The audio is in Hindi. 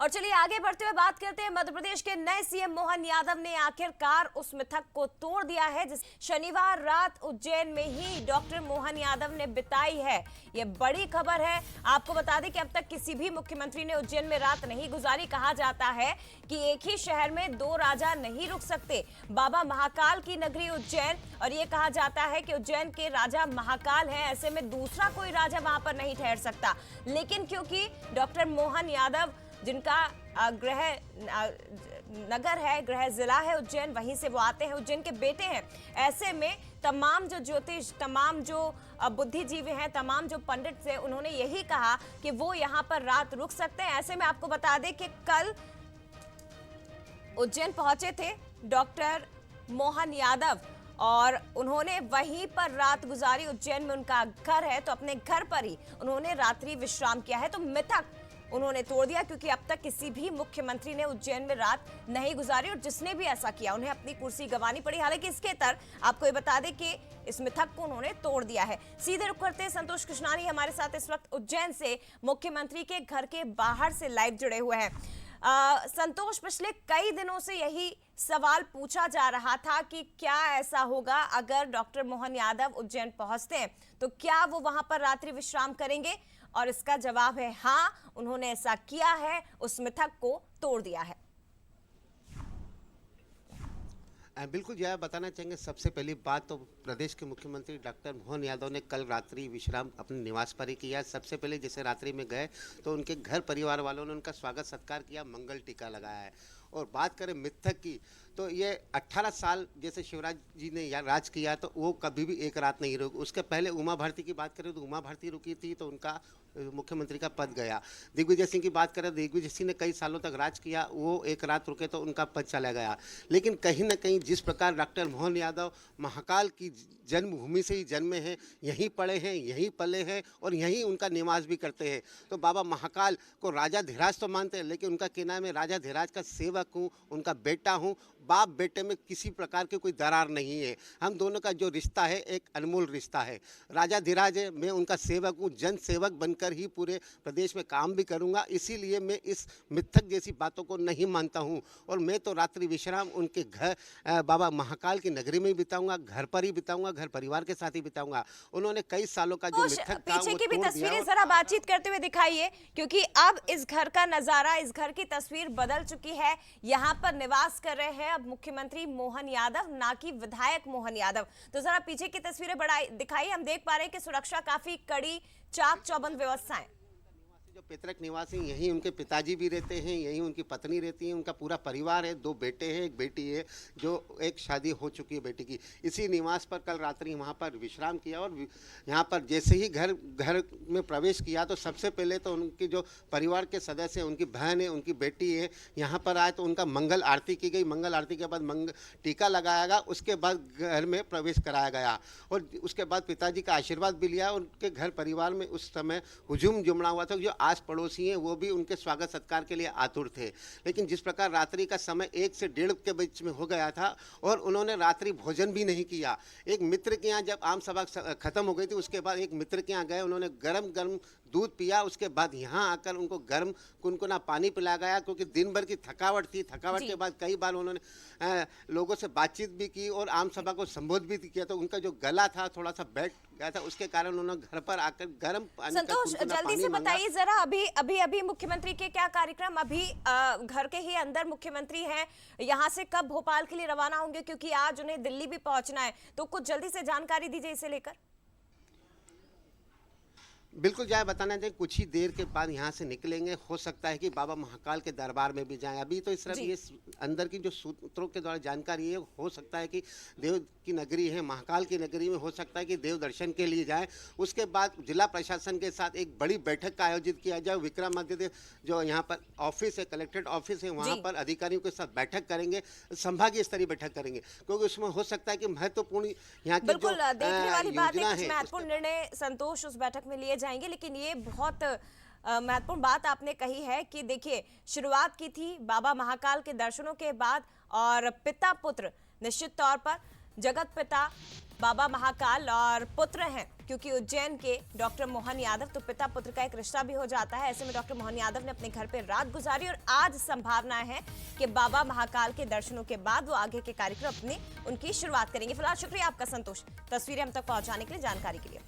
और चलिए आगे बढ़ते हुए बात करते हैं। मध्य प्रदेश के नए सीएम मोहन यादव ने आखिरकार उस मिथक को तोड़ दिया है जिस शनिवार रात उज्जैन में ही डॉक्टर मोहन यादव ने बिताई है। यह बड़ी खबर है। आपको बता दें कि अब तक किसी भी मुख्यमंत्री ने उज्जैन में रात नहीं गुजारी। कहा जाता है कि एक ही शहर में दो राजा नहीं रुक सकते। बाबा महाकाल की नगरी उज्जैन, और ये कहा जाता है कि उज्जैन के राजा महाकाल हैं, ऐसे में दूसरा कोई राजा वहां पर नहीं ठहर सकता। लेकिन क्योंकि डॉक्टर मोहन यादव जिनका गृह नगर है, गृह जिला है उज्जैन, वहीं से वो आते हैं, उज्जैन के बेटे हैं, ऐसे में तमाम जो ज्योतिष, तमाम जो बुद्धिजीवी हैं, तमाम जो पंडित थे, उन्होंने यही कहा कि वो यहाँ पर रात रुक सकते हैं। ऐसे में आपको बता दें कि कल उज्जैन पहुंचे थे डॉक्टर मोहन यादव और उन्होंने वहीं पर रात गुजारी। उज्जैन में उनका घर है, तो अपने घर पर ही उन्होंने रात्रि विश्राम किया है। तो मिथक उन्होंने तोड़ दिया, क्योंकि अब तक किसी भी मुख्यमंत्री ने उज्जैन में रात नहीं गुजारी और जिसने भी ऐसा किया उन्हें अपनी कुर्सी गंवानी पड़ी। हालांकि इसके तर आपको ये बता दें कि इस मिथक को उन्होंने तोड़ दिया है। सीधे रुख करते हैं, संतोष कृष्णानी हमारे साथ इस वक्त उज्जैन से मुख्यमंत्री के घर के बाहर से लाइव जुड़े हुए हैं। संतोष, पिछले कई दिनों से यही सवाल पूछा जा रहा था कि क्या ऐसा होगा अगर डॉक्टर मोहन यादव उज्जैन पहुंचते हैं तो क्या वो वहां पर रात्रि विश्राम करेंगे, और इसका जवाब है हाँ, उन्होंने ऐसा किया है, उस मिथक को तोड़ दिया है। बिल्कुल जया, बताना चाहेंगे सबसे पहली बात तो प्रदेश के मुख्यमंत्री डॉक्टर मोहन यादव ने कल रात्रि विश्राम अपने निवास पर ही किया। सबसे पहले जैसे रात्रि में गए तो उनके घर परिवार वालों ने उनका स्वागत सत्कार किया, मंगल टीका लगाया है। और बात करें मिथक की तो ये 18 साल जैसे शिवराज जी ने राज किया तो वो कभी भी एक रात नहीं रुकी। उसके पहले उमा भारती की बात करें तो उमा भारती रुकी थी तो उनका मुख्यमंत्री का पद गया। दिग्विजय सिंह की बात करें, दिग्विजय सिंह ने कई सालों तक राज किया, वो एक रात रुके तो उनका पद चला गया। लेकिन कहीं ना कहीं जिस प्रकार डॉक्टर मोहन यादव महाकाल की जन्मभूमि से ही जन्मे हैं, यहीं पढ़े हैं, यहीं पले हैं और यहीं उनका निवास भी करते हैं, तो बाबा महाकाल को राजा धीराज तो मानते हैं, लेकिन उनका कहना है मैं राजा धीराज का सेवक हूँ, उनका बेटा हूँ। बाप बेटे में किसी प्रकार की कोई दरार नहीं है। हम दोनों का जो रिश्ता है एक अनमोल रिश्ता है। राजा धीराज है, मैं उनका सेवक हूँ, जन सेवक बनकर ही पूरे प्रदेश में काम भी करूँगा। इसीलिए मैं इस मिथक जैसी बातों को नहीं मानता हूँ और मैं तो रात्रि विश्राम उनके घर बाबा महाकाल की नगरी में ही बिताऊंगा, घर पर ही बिताऊंगा, घर परिवार के साथ ही बिताऊंगा। उन्होंने कई सालों का जो मिथक था पीछे वो की भी तोड़ तस्वीरें दिया। जरा बातचीत करते हुए दिखाइए, क्योंकि अब इस घर का नजारा, इस घर की तस्वीर बदल चुकी है। यहाँ पर निवास कर रहे हैं अब मुख्यमंत्री मोहन यादव, ना कि विधायक मोहन यादव। तो जरा पीछे की तस्वीरें दिखाइए। हम देख पा रहे हैं कि सुरक्षा काफी कड़ी, चाक चौबंद व्यवस्थाएं। जो पैतृक निवासी यहीं उनके पिताजी भी रहते हैं, यहीं उनकी पत्नी रहती है, उनका पूरा परिवार है, 2 बेटे हैं, 1 बेटी है, जो एक शादी हो चुकी है बेटी की। इसी निवास पर कल रात्रि वहाँ पर विश्राम किया और यहाँ पर जैसे ही घर में प्रवेश किया तो सबसे पहले तो उनके जो परिवार के सदस्य हैं, उनकी बहन है, उनकी बेटी है, यहाँ पर आए तो उनका मंगल आरती की गई। मंगल आरती के बाद टीका लगाया गया, उसके बाद घर में प्रवेश कराया गया और उसके बाद पिताजी का आशीर्वाद भी लिया। उनके घर परिवार में उस समय हुजूम जुमड़ा हुआ था, जो आस पड़ोसी हैं वो भी उनके स्वागत सत्कार के लिए आतुर थे। लेकिन जिस प्रकार रात्रि का समय 1 से 1:30 के बीच में हो गया था और उन्होंने रात्रि भोजन भी नहीं किया। एक मित्र के यहाँ जब आम सभा खत्म हो गई थी, उसके बाद एक मित्र के यहाँ गए, उन्होंने गरम गरम दूध पिया। उसके बाद यहाँ आकर उनको गर्म कुनकुना पानी पिलाया गया, क्योंकि दिन भर की थकावट थी। थकावट के बाद कई बार उन्होंने लोगों से बातचीत भी की और आम सभा को संबोधित भी किया, तो उनका जो गला था थोड़ा सा बैठ गया था, उसके कारण उन्होंने घर पर आकर गर्म पानी का संतोष, जल्दी से बताइए जरा, अभी मुख्यमंत्री के क्या कार्यक्रम, अभी घर के ही अंदर मुख्यमंत्री हैं, यहाँ से कब भोपाल के लिए रवाना होंगे, क्योंकि आज उन्हें दिल्ली भी पहुंचना है, तो कुछ जल्दी से जानकारी दीजिए इसे लेकर। बिल्कुल जाए, बताना चाहिए कुछ ही देर के बाद यहाँ से निकलेंगे। हो सकता है कि बाबा महाकाल के दरबार में भी जाएं। अभी तो इस तरह ये अंदर की जो सूत्रों के द्वारा जानकारी है, हो सकता है कि देव की नगरी है, महाकाल की नगरी में हो सकता है कि देव दर्शन के लिए जाएं। उसके बाद जिला प्रशासन के साथ एक बड़ी बैठक का आयोजित किया जाए। विक्रमादित्य जो यहाँ पर ऑफिस है, कलेक्ट्रेट ऑफिस है, वहाँ पर अधिकारियों के साथ बैठक करेंगे, संभागीय स्तरीय बैठक करेंगे, क्योंकि उसमें हो सकता है कि महत्वपूर्ण यहाँ की जो देखने वाली बात है, कुछ महत्वपूर्ण निर्णय संतोष उस बैठक में लिए जाएंगे। लेकिन ये बहुत महत्वपूर्ण बात आपने कही है कि देखिए, शुरुआत की थी बाबा महाकाल के दर्शनों के बाद और पिता पुत्र निश्चित तौर पर जगत पिता बाबा महाकाल और पुत्र हैं, क्योंकि उज्जैन के डॉक्टर मोहन यादव तो पिता पुत्र का एक रिश्ता भी हो जाता है। ऐसे में डॉक्टर मोहन यादव ने अपने घर पे रात गुजारी और आज संभावना है कि बाबा महाकाल के दर्शनों के बाद वो आगे के कार्यक्रम उनकी शुरुआत करेंगे। फिलहाल शुक्रिया आपका संतोष, तस्वीरें हम तक पहुंचाने के लिए, जानकारी के लिए।